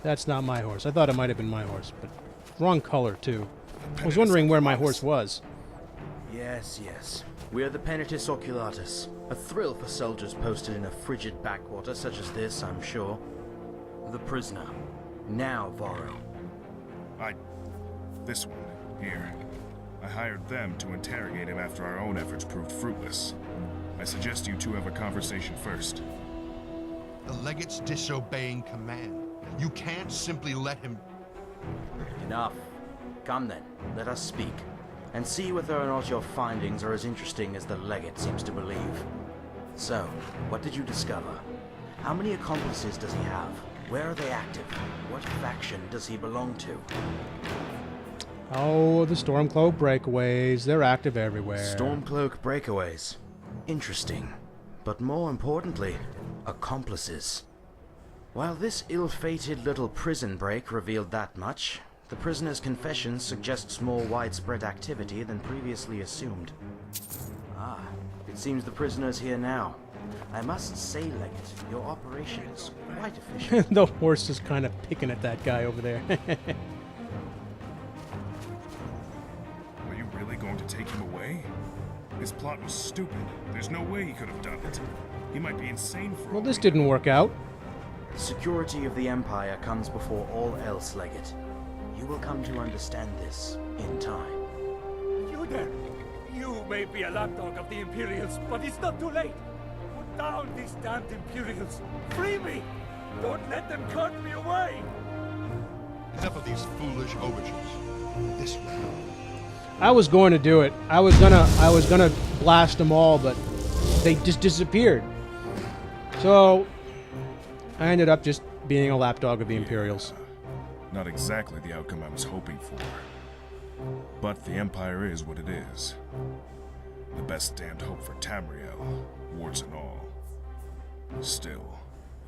That's not my horse. I thought it might have been my horse, but wrong color, too. I was wondering where my horse was. Yes, yes. We are the Penitus Oculatus. A thrill for soldiers posted in a frigid backwater such as this, I'm sure. The prisoner. Now, Varro. This one, here. I hired them to interrogate him after our own efforts proved fruitless. I suggest you two have a conversation first. The legate's disobeying command. You can't simply let him... Enough. Come then, let us speak, and see whether or not your findings are as interesting as the legate seems to believe. So, what did you discover? How many accomplices does he have? Where are they active? What faction does he belong to? Oh, the Stormcloak breakaways. They're active everywhere. Stormcloak breakaways. Interesting. But more importantly, accomplices. While this ill-fated little prison break revealed that much, the prisoner's confession suggests more widespread activity than previously assumed. Ah, it seems the prisoner's here now. I must say, Legate, your operation is quite efficient. The horse is kind of picking at that guy over there. Are you really going to take him away? His plot was stupid. There's no way he could have done it. He might be insane for Well, this didn't work out. Security of the Empire comes before all else, Legate. You will come to understand this in time. You there! You may be a lapdog of the Imperials, but it's not too late! Put down these damned Imperials! Free me! Don't let them cart me away! Enough of these foolish overtures. This way. I was going to do it. I was gonna blast them all, but they just disappeared. So I ended up just being a lapdog of the Imperials. Not exactly the outcome I was hoping for. But the Empire is what it is. The best damned hope for Tamriel, warts and all. Still,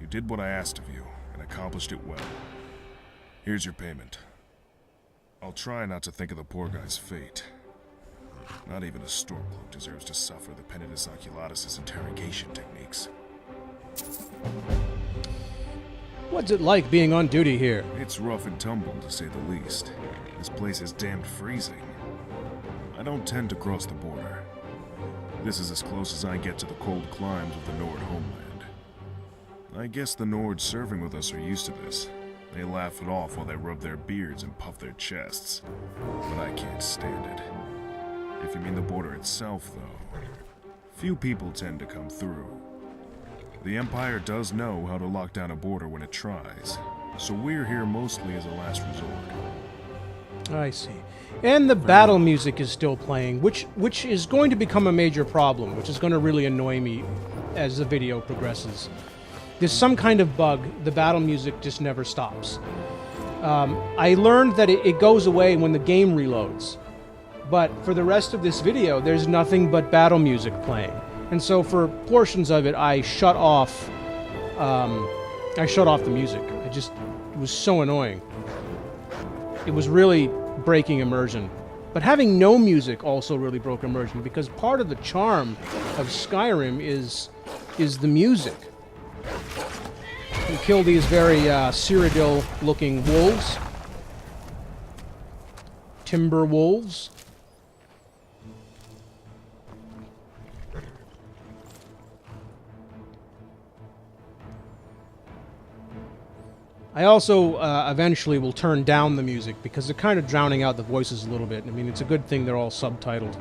you did what I asked of you, and accomplished it well. Here's your payment. I'll try not to think of the poor guy's fate. Not even a Stormcloak deserves to suffer the Penitus Oculatus' interrogation techniques. What's it like being on duty here? It's rough and tumble, to say the least. This place is damned freezing. I don't tend to cross the border. This is as close as I get to the cold climes of the Nord homeland. I guess the Nords serving with us are used to this. They laugh it off while they rub their beards and puff their chests. But I can't stand it. If you mean the border itself, though, few people tend to come through. The Empire does know how to lock down a border when it tries, so we're here mostly as a last resort. I see. And the battle music is still playing, which is going to become a major problem, which is going to really annoy me as the video progresses. There's some kind of bug. The battle music just never stops. I learned that it goes away when the game reloads. But for the rest of this video, there's nothing but battle music playing. And so for portions of it, I shut off the music. It was so annoying. It was really breaking immersion. But having no music also really broke immersion, because part of the charm of Skyrim is the music. You kill these very Cyrodiil-looking wolves. Timber wolves. I also eventually will turn down the music because they're kind of drowning out the voices a little bit. I mean, it's a good thing they're all subtitled.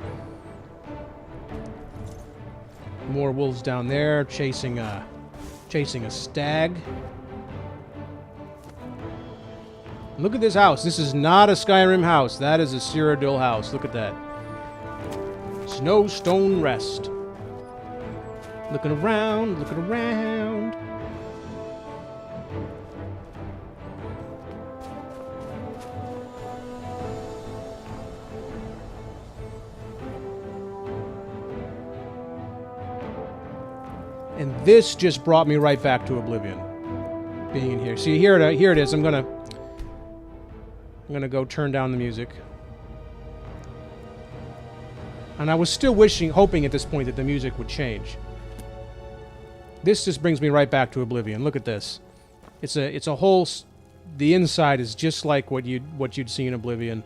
More wolves down there chasing a stag. Look at this house. This is not a Skyrim house. That is a Cyrodiil house. Look at that. Snowstone Rest. Looking around, looking around. And this just brought me right back to Oblivion. Being in here. See, here it is. I'm gonna go turn down the music. And I was still hoping at this point that the music would change. This just brings me right back to Oblivion. Look at this. It's a whole the inside is just like what you'd see in Oblivion.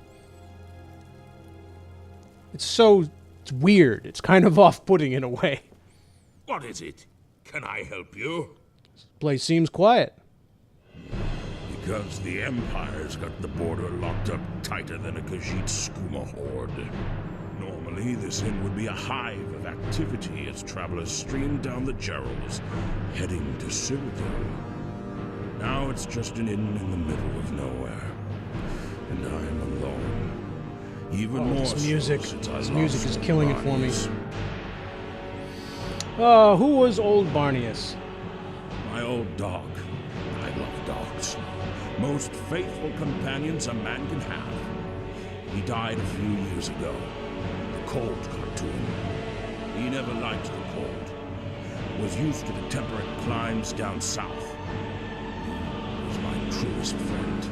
It's weird. It's kind of off-putting in a way. What is it? Can I help you? Place seems quiet. Because the Empire's got the border locked up tighter than a Khajiit skooma horde. Normally, this inn would be a hive of activity as travelers stream down the Gerals, heading to Cyrodiil. Now it's just an inn in the middle of nowhere. And I'm alone. Even more this music. so since I This lost music is killing it for me. Barnes. Who was old Barnius? My old dog. I love dogs. Most faithful companions a man can have. He died a few years ago. The cold got to him. He never liked the cold. Was used to the temperate climes down south. He was my truest friend.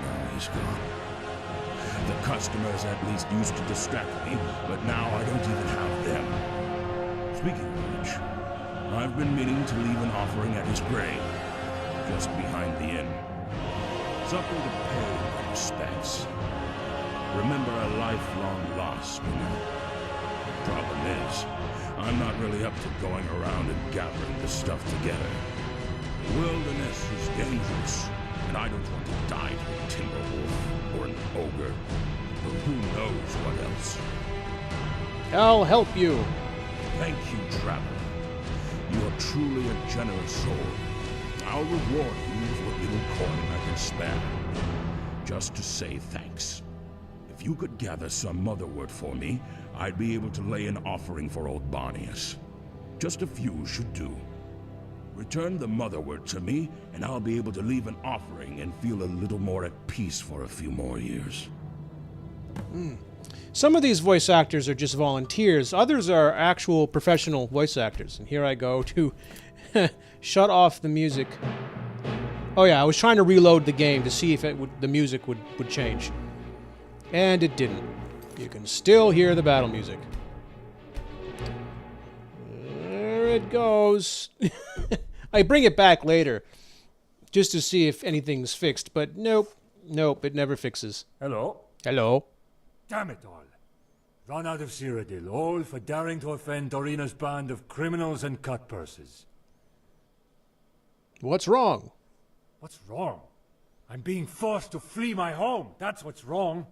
Now he's gone. The customers at least used to distract me, but now I don't even have them. Speaking of which, I've been meaning to leave an offering at his grave, just behind the inn. Something to pay my respects. Remember a lifelong loss, you know. Problem is, I'm not really up to going around and gathering this stuff together. The wilderness is dangerous, and I don't want to die to a timber wolf or an ogre, or who knows what else. I'll help you. Thank you, traveler. You are truly a generous soul. I'll reward you with what little coin I can spare. Just to say thanks. If you could gather some motherwort for me, I'd be able to lay an offering for old Barnius. Just a few should do. Return the motherwort to me, and I'll be able to leave an offering and feel a little more at peace for a few more years. Some of these voice actors are just volunteers. Others are actual professional voice actors. And here I go to shut off the music. Oh yeah, I was trying to reload the game to see if the music would change. And it didn't. You can still hear the battle music. There it goes. I bring it back later just to see if anything's fixed, but nope, it never fixes. Hello? Hello? Damn it all. Run out of Cyrodiil, all for daring to offend Dorina's band of criminals and cut-purses. What's wrong? What's wrong? I'm being forced to flee my home. That's what's wrong.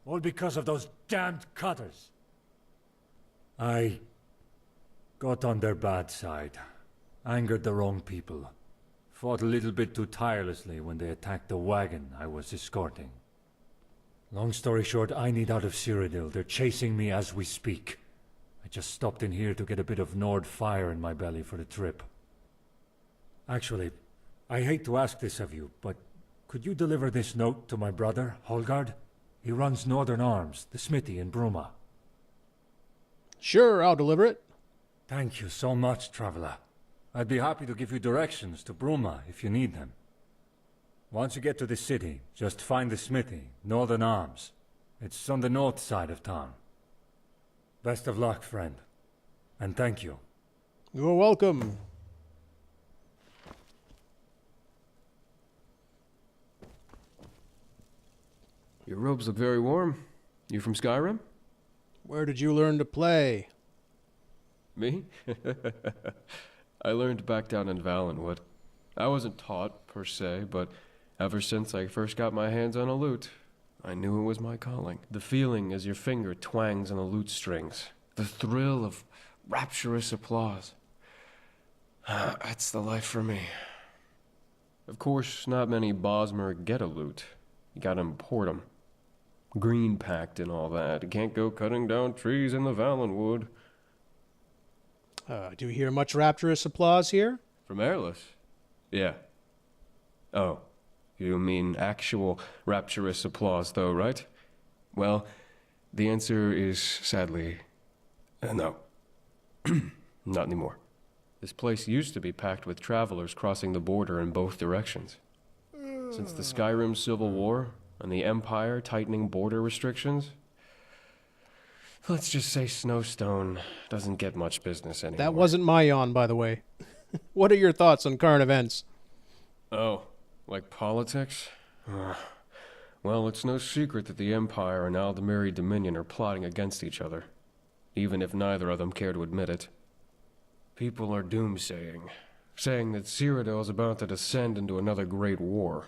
All because of those damned cutters. I got on their bad side. Angered the wrong people. Fought a little bit too tirelessly when they attacked the wagon I was escorting. Long story short, I need out of Cyrodiil. They're chasing me as we speak. I just stopped in here to get a bit of Nord fire in my belly for the trip. Actually, I hate to ask this of you, but could you deliver this note to my brother, Holgard? He runs Northern Arms, the smithy in Bruma. Sure, I'll deliver it. Thank you so much, traveler. I'd be happy to give you directions to Bruma if you need them. Once you get to the city, just find the smithy, Northern Arms. It's on the north side of town. Best of luck, friend. And thank you. You're welcome. Your robes look very warm. You from Skyrim? Where did you learn to play? Me? I learned back down in Valenwood. I wasn't taught, per se, but ever since I first got my hands on a lute, I knew it was my calling. The feeling as your finger twangs on the lute strings. The thrill of rapturous applause. That's the life for me. Of course, not many Bosmer get a lute. You gotta import 'em. Green packed and all that. You can't go cutting down trees in the Valenwood. Do you hear much rapturous applause here? From Airless? Yeah. Oh, you mean actual rapturous applause, though, right? Well, the answer is sadly no. Not anymore. This place used to be packed with travelers crossing the border in both directions. Since the Skyrim Civil War and the Empire tightening border restrictions, let's just say Snowstone doesn't get much business anymore. That wasn't my yawn, by the way. What are your thoughts on current events? Oh, Like politics? Well, it's no secret that the Empire and Aldemiri Dominion are plotting against each other, even if neither of them care to admit it. People are doomsaying, saying that Cyrodiil is about to descend into another great war.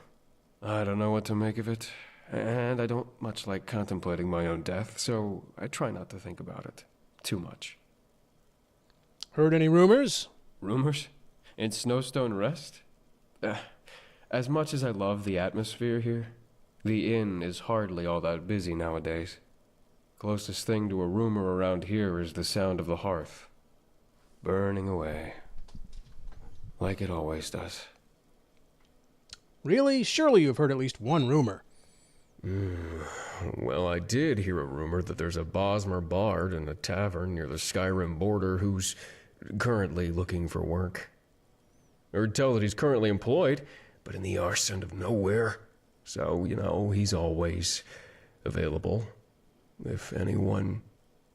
I don't know what to make of it, and I don't much like contemplating my own death, so I try not to think about it too much. Heard any rumors? Rumors? In Snowstone Rest? As much as I love the atmosphere here, the inn is hardly all that busy nowadays. Closest thing to a rumor around here is the sound of the hearth, burning away, like it always does. Really? Surely you've heard at least one rumor. Well, I did hear a rumor that there's a Bosmer bard in a tavern near the Skyrim border who's currently looking for work. I heard tell that he's currently employed, but in the arse end of nowhere. So, he's always available. If anyone...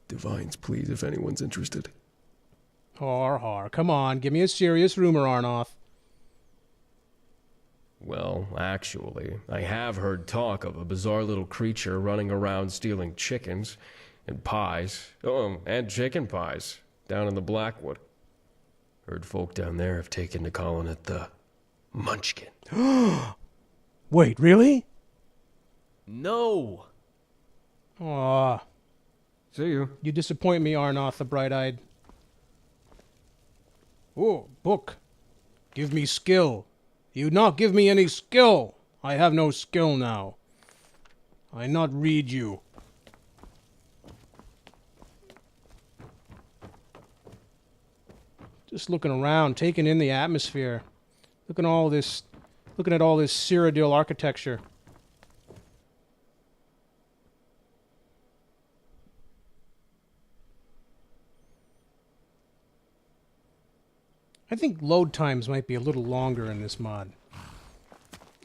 Divines, please, if anyone's interested. Har. Come on, give me a serious rumor, Arnoth. Well, actually, I have heard talk of a bizarre little creature running around stealing chickens and pies. Oh, and chicken pies down in the Blackwood. Heard folk down there have taken to calling it the Munchkin. Wait, really? No! Aw. See you. You disappoint me, Arnoth the Bright-Eyed. Oh, book. Give me skill. You not give me any skill. I have no skill now. I not read you. Just looking around, taking in the atmosphere. Looking at all this Cyrodiil architecture. I think load times might be a little longer in this mod.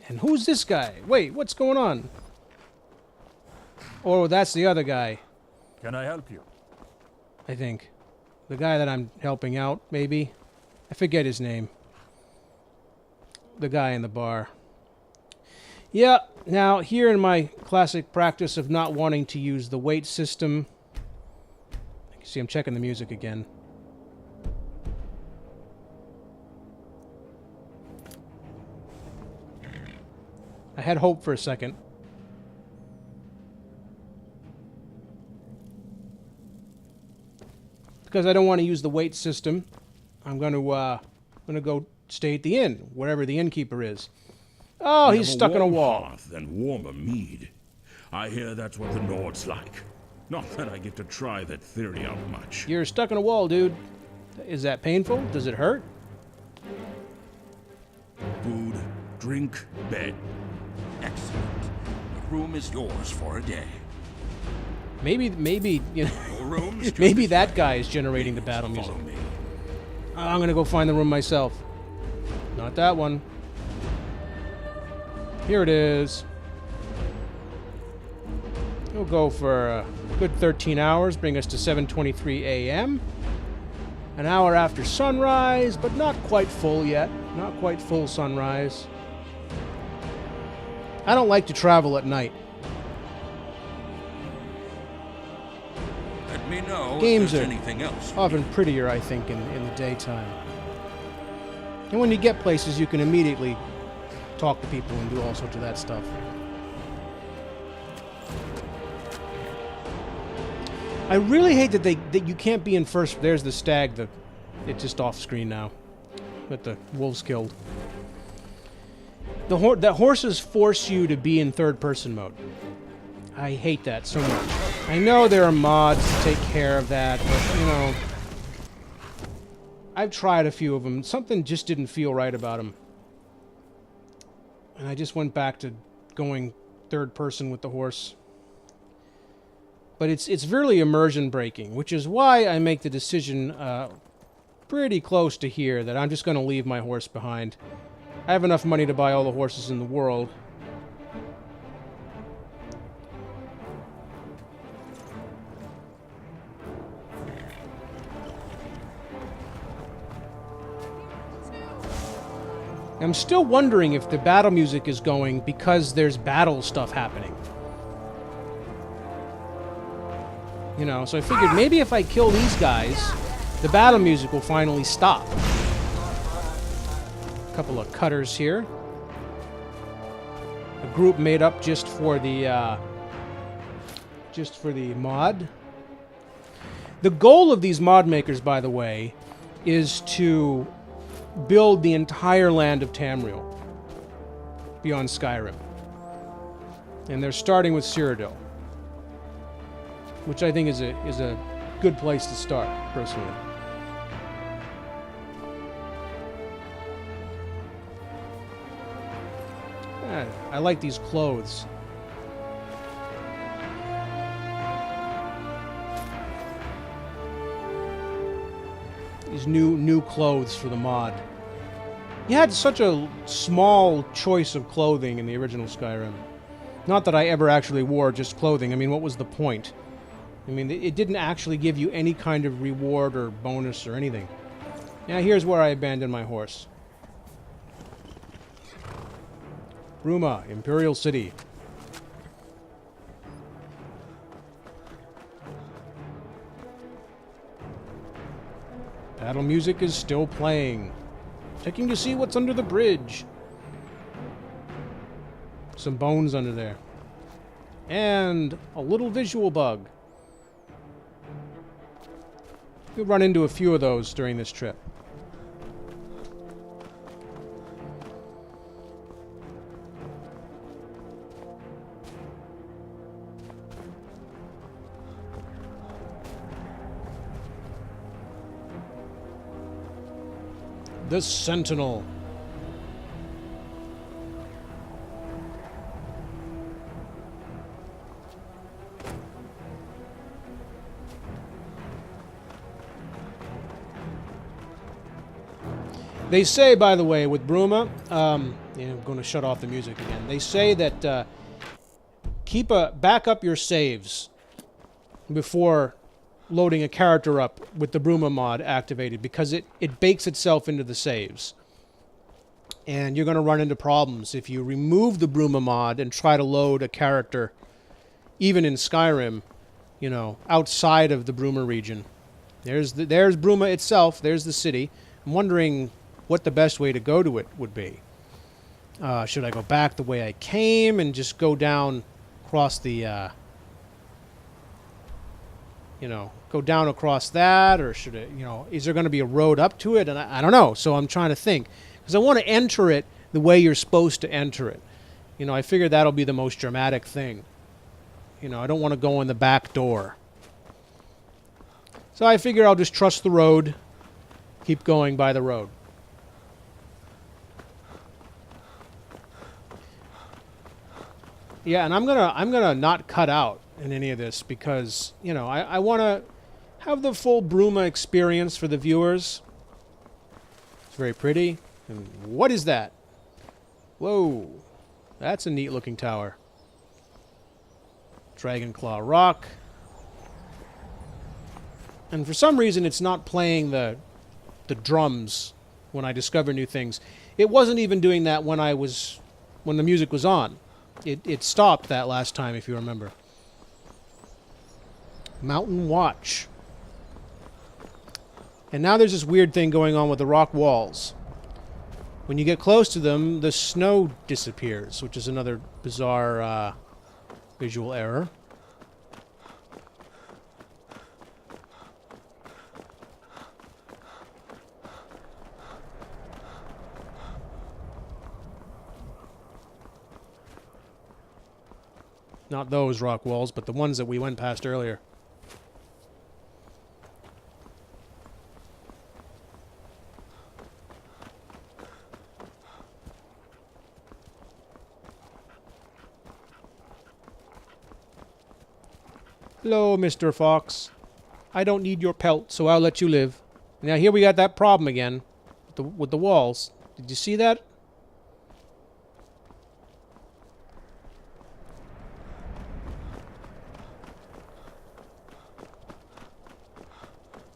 And who's this guy? Wait, what's going on? Oh, that's the other guy, Can I help you? I think. The guy that I'm helping out, maybe? I forget his name. The guy in the bar. Yeah, now, here in my classic practice of not wanting to use the weight system... You can see I'm checking the music again. I had hope for a second. Because I don't want to use the weight system, I'm going to go stay at the inn, wherever the innkeeper is. Oh, he's stuck in a wall. And warmer mead. I hear that's what the Nords like. Not that I get to try that theory out much. You're stuck in a wall, dude. Is that painful? Does it hurt? Food, drink, bed. Excellent. The room is yours for a day. Maybe, you know, Your room is maybe that guy is generating the battle music. Follow me. I'm gonna go find the room myself. Not that one. Here it is. We'll go for a good 13 hours, bring us to 7:23 a.m. An hour after sunrise, but not quite full yet. Not quite full sunrise. I don't like to travel at night. Let me know Games if there's are anything else. Often prettier, I think, in the daytime. And when you get places, you can immediately talk to people and do all sorts of that stuff. I really hate that you can't be in first. There's the stag. It's just off screen now. But the wolves killed. That horses force you to be in third-person mode. I hate that so much. I know there are mods to take care of that, but, you know... I've tried a few of them. Something just didn't feel right about them. And I just went back to going third-person with the horse. But it's really immersion-breaking, which is why I make the decision pretty close to here that I'm just going to leave my horse behind. I have enough money to buy all the horses in the world. I'm still wondering if the battle music is going because there's battle stuff happening. You know, so I figured maybe if I kill these guys, the battle music will finally stop. A couple of cutters here. A group made up just for the mod. The goal of these mod makers, by the way, is to build the entire land of Tamriel beyond Skyrim. And they're starting with Cyrodiil, which I think is a good place to start, personally. I like these clothes. These new clothes for the mod. You had such a small choice of clothing in the original Skyrim. Not that I ever actually wore just clothing. I mean, what was the point? I mean, it didn't actually give you any kind of reward or bonus or anything. Now, here's where I abandoned my horse. Bruma, Imperial City. Battle music is still playing. Checking to see what's under the bridge. Some bones under there. And a little visual bug. You'll run into a few of those during this trip. The Sentinel. They say, by the way, with Bruma, I'm going to shut off the music again. They say that back up your saves before loading a character up with the Bruma mod activated, because it bakes itself into the saves. And you're going to run into problems if you remove the Bruma mod and try to load a character, even in Skyrim, you know, outside of the Bruma region. There's Bruma itself. There's the city. I'm wondering what the best way to go to it would be. Should I go back the way I came and just go down across the... go down across that, or should it, is there going to be a road up to it? And I don't know, so I'm trying to think. Because I want to enter it the way you're supposed to enter it. I figure that'll be the most dramatic thing. I don't want to go in the back door. So I figure I'll just trust the road, keep going by the road. Yeah, and I'm gonna not cut out in any of this because, I want to have the full Bruma experience for the viewers. It's very pretty. And what is that? Whoa. That's a neat looking tower. Dragonclaw Rock. And for some reason it's not playing the drums when I discover new things. It wasn't even doing that when the music was on. It stopped that last time, if you remember. Mountain Watch. And now there's this weird thing going on with the rock walls. When you get close to them, the snow disappears, which is another bizarre visual error. Not those rock walls, but the ones that we went past earlier. Hello, Mr. Fox. I don't need your pelt, so I'll let you live. Now here we got that problem again with the walls. Did you see that?